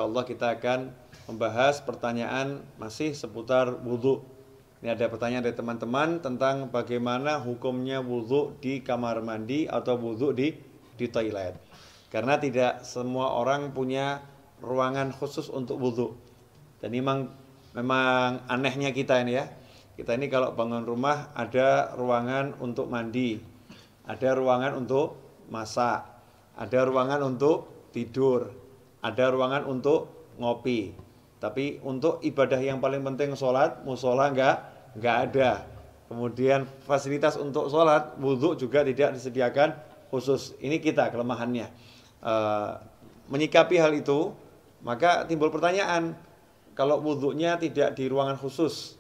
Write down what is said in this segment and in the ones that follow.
Allah kita akan membahas pertanyaan masih seputar wudhu. Ini ada pertanyaan dari teman-teman tentang bagaimana hukumnya wudhu di kamar mandi atau wudhu di toilet. Karena tidak semua orang punya ruangan khusus untuk wudhu. Dan memang anehnya kita ini ya. Kita ini kalau bangun rumah ada ruangan untuk mandi, ada ruangan untuk masak, ada ruangan untuk tidur, ada ruangan untuk ngopi. Tapi untuk ibadah yang paling penting sholat, musola enggak ada. Kemudian fasilitas untuk sholat, wudhu juga tidak disediakan khusus. Ini kita kelemahannya. Menyikapi hal itu, maka timbul pertanyaan, kalau wudhunya tidak di ruangan khusus,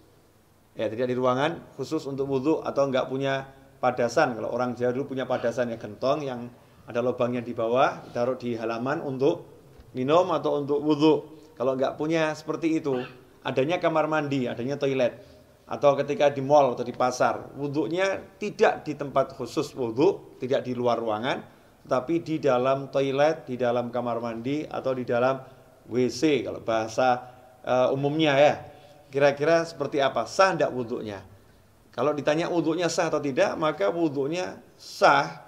ya tidak di ruangan khusus untuk wudhu atau enggak punya padasan. Kalau orang Jawa dulu punya padasan ya, gentong yang ada lubangnya di bawah, ditaruh di halaman untuk minum atau untuk wudhu. Kalau enggak punya seperti itu, adanya kamar mandi, adanya toilet, atau ketika di mall atau di pasar, wudhunya tidak di tempat khusus wudhu, tidak di luar ruangan, tapi di dalam toilet, di dalam kamar mandi atau di dalam WC kalau bahasa umumnya ya. Kira-kira seperti apa? Sah tidak wudhunya? Kalau ditanya wudhunya sah atau tidak, maka wudhunya sah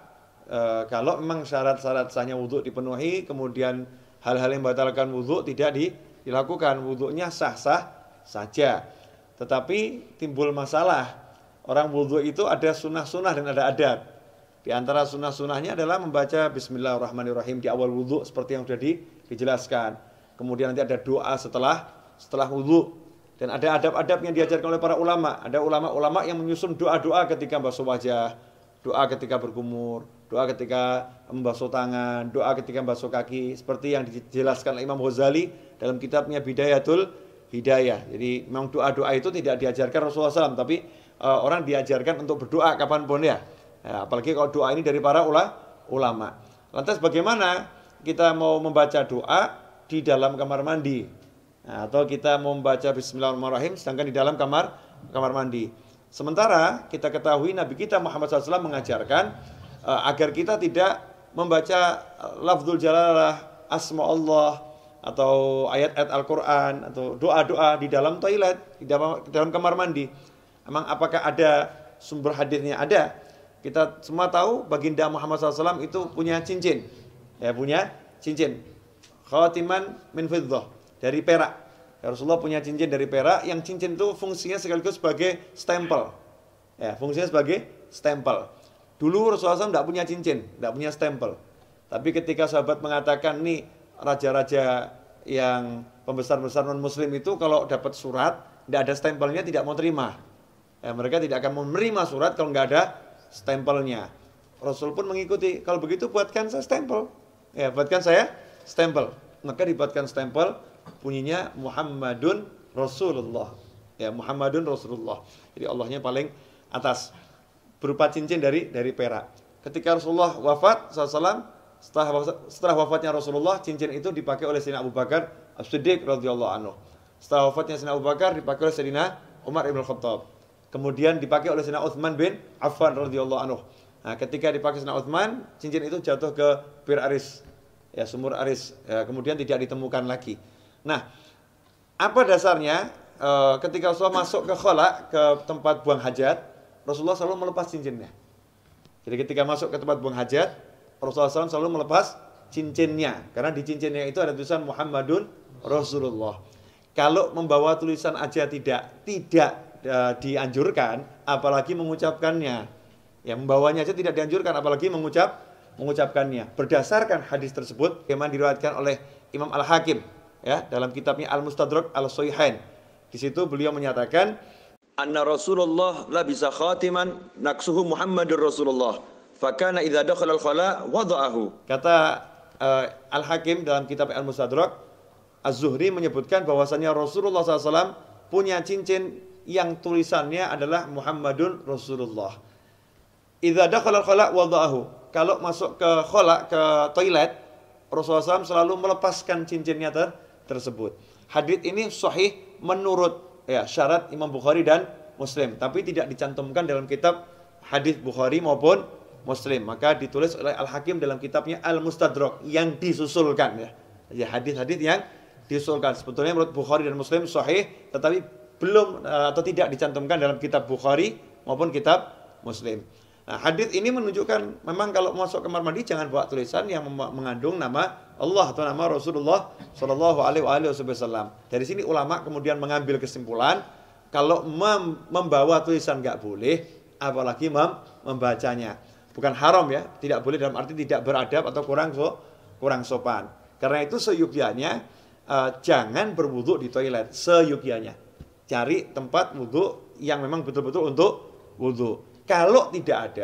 kalau memang syarat-syarat sahnya wudhu dipenuhi, kemudian hal-hal yang membatalkan wudhu tidak dilakukan, wudhunya sah-sah saja. Tetapi timbul masalah, orang wudhu itu ada sunnah-sunnah dan ada adab. Di antara sunnah-sunnahnya adalah membaca Bismillahirrahmanirrahim di awal wudhu seperti yang sudah dijelaskan. Kemudian nanti ada doa setelah wudhu. Dan ada adab-adab yang diajarkan oleh para ulama. Ada ulama-ulama yang menyusun doa-doa ketika basuh wajah, doa ketika berkumur, doa ketika membasuh tangan, doa ketika membasuh kaki. Seperti yang dijelaskan oleh Imam Ghazali dalam kitabnya Bidayatul Hidayah. Jadi memang doa-doa itu tidak diajarkan Rasulullah SAW, tapi orang diajarkan untuk berdoa kapanpun ya. Apalagi kalau doa ini dari para ulama. Lantas bagaimana kita mau membaca doa di dalam kamar mandi? Atau kita membaca Bismillahirrahmanirrahim sedangkan di dalam kamar mandi. Sementara kita ketahui Nabi kita Muhammad SAW mengajarkan agar kita tidak membaca lafzul jalalah, asma Allah, atau ayat-ayat Al-Quran, atau doa-doa di dalam toilet, di dalam kamar mandi. Emang apakah ada sumber hadisnya? Ada. Kita semua tahu baginda Muhammad SAW itu punya cincin. Ya, punya cincin. Khatiman min fiddah, dari perak. Ya, Rasulullah punya cincin dari perak, yang cincin itu fungsinya sekaligus sebagai stempel. Ya, fungsinya sebagai stempel. Dulu Rasulullah SAW tidak punya cincin, tidak punya stempel. Tapi ketika sahabat mengatakan, nih raja-raja yang pembesar-besar non-muslim itu kalau dapat surat, tidak ada stempelnya tidak mau terima. Ya, mereka tidak akan menerima surat kalau nggak ada stempelnya. Rasul pun mengikuti, kalau begitu buatkan saya stempel. Ya, buatkan saya stempel. Maka dibuatkan stempel, bunyinya Muhammadun Rasulullah. Ya, Muhammadun Rasulullah. Jadi Allahnya paling atas, berupa cincin dari perak. Ketika Rasulullah wafat SAW, setelah wafatnya Rasulullah, cincin itu dipakai oleh Sayyidina Abu Bakar As-Siddiq radhiyallahu anhu. Setelah wafatnya Sayyidina Abu Bakar, dipakai oleh Sayyidina Umar ibn Khattab. Kemudian dipakai oleh Sayyidina Utsman bin Affan radhiyallahu anhu. Nah, ketika dipakai Sayyidina Utsman, cincin itu jatuh ke Bir Aris, ya, sumur Aris. Ya, kemudian tidak ditemukan lagi. Nah, apa dasarnya? Ketika Rasulullah masuk ke khala, ke tempat buang hajat, Rasulullah selalu melepas cincinnya. Jadi ketika masuk ke tempat buang hajat, Rasulullah SAW selalu melepas cincinnya. Karena di cincinnya itu ada tulisan Muhammadun Rasulullah. Kalau membawa tulisan aja tidak dianjurkan, apalagi mengucapkannya. Ya, membawanya aja tidak dianjurkan, apalagi mengucapkannya. Berdasarkan hadis tersebut, yang diriwayatkan oleh Imam Al-Hakim, ya, dalam kitabnya Al-Mustadrak Al-Sahihain. Di situ beliau menyatakan, anna Rasulullah labisa khatiman naksuhu Muhammadur Rasulullah. Fakana idza dakhala al-khala wada'ahu. Kata Al-Hakim dalam kitab Al-Mustadrak, Az-Zuhri menyebutkan bahwasanya Rasulullah SAW punya cincin yang tulisannya adalah Muhammadun Rasulullah. Idza dakhala al-khala wada'ahu. Kalau masuk ke khala, ke toilet, Rasulullah SAW selalu melepaskan cincinnya tersebut. Hadits ini sahih menurut syarat Imam Bukhari dan Muslim, tapi tidak dicantumkan dalam kitab hadis Bukhari maupun Muslim. Maka ditulis oleh Al-Hakim dalam kitabnya Al-Mustadrak yang disusulkan, ya hadis-hadis yang diusulkan. Sebetulnya menurut Bukhari dan Muslim sahih, tetapi belum atau tidak dicantumkan dalam kitab Bukhari maupun kitab Muslim. Nah, hadis ini menunjukkan memang kalau masuk kamar mandi jangan bawa tulisan yang mengandung nama Allah atau nama Rasulullah Shallallahu Alaihi Wasallam. Dari sini ulama kemudian mengambil kesimpulan kalau membawa tulisan nggak boleh, apalagi membacanya. Bukan haram ya, tidak boleh dalam arti tidak beradab atau kurang sopan. Karena itu seyogyanya jangan berwudu di toilet, seyogyanya. Cari tempat wudu yang memang betul-betul untuk wudu. Kalau tidak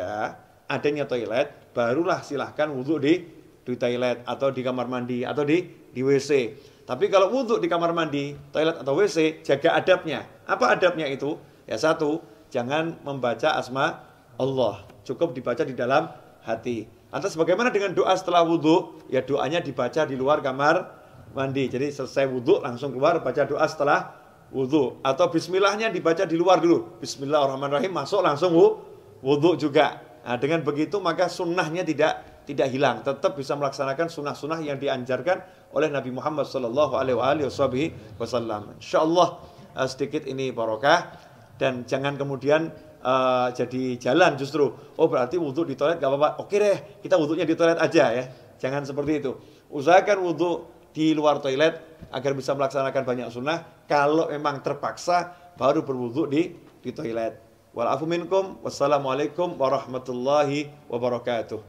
adanya toilet, barulah silahkan wudu di toilet atau di kamar mandi atau di WC. Tapi kalau wudu di kamar mandi, toilet atau WC, jaga adabnya. Apa adabnya itu? Ya satu, jangan membaca asma Allah. Cukup dibaca di dalam hati. Lantas bagaimana dengan doa setelah wudu? Ya doanya dibaca di luar kamar mandi. Jadi selesai wudu langsung keluar baca doa setelah wudu. Atau bismillahnya dibaca di luar dulu. Bismillahirrahmanirrahim, masuk langsung wudu juga. Nah, dengan begitu maka sunnahnya tidak hilang, tetap bisa melaksanakan sunnah-sunnah yang dianjarkan oleh Nabi Muhammad Sallallahu Alaihi Wasallam. Insyaallah sedikit ini barokah dan jangan kemudian jadi jalan justru. Oh berarti wudu di toilet gak apa-apa. Oke deh, kita wudunya di toilet aja ya. Jangan seperti itu. Usahakan wudu di luar toilet agar bisa melaksanakan banyak sunnah. Kalau memang terpaksa baru berwudu di toilet. Wal afu minkum. Wassalamualaikum warahmatullahi wabarakatuh.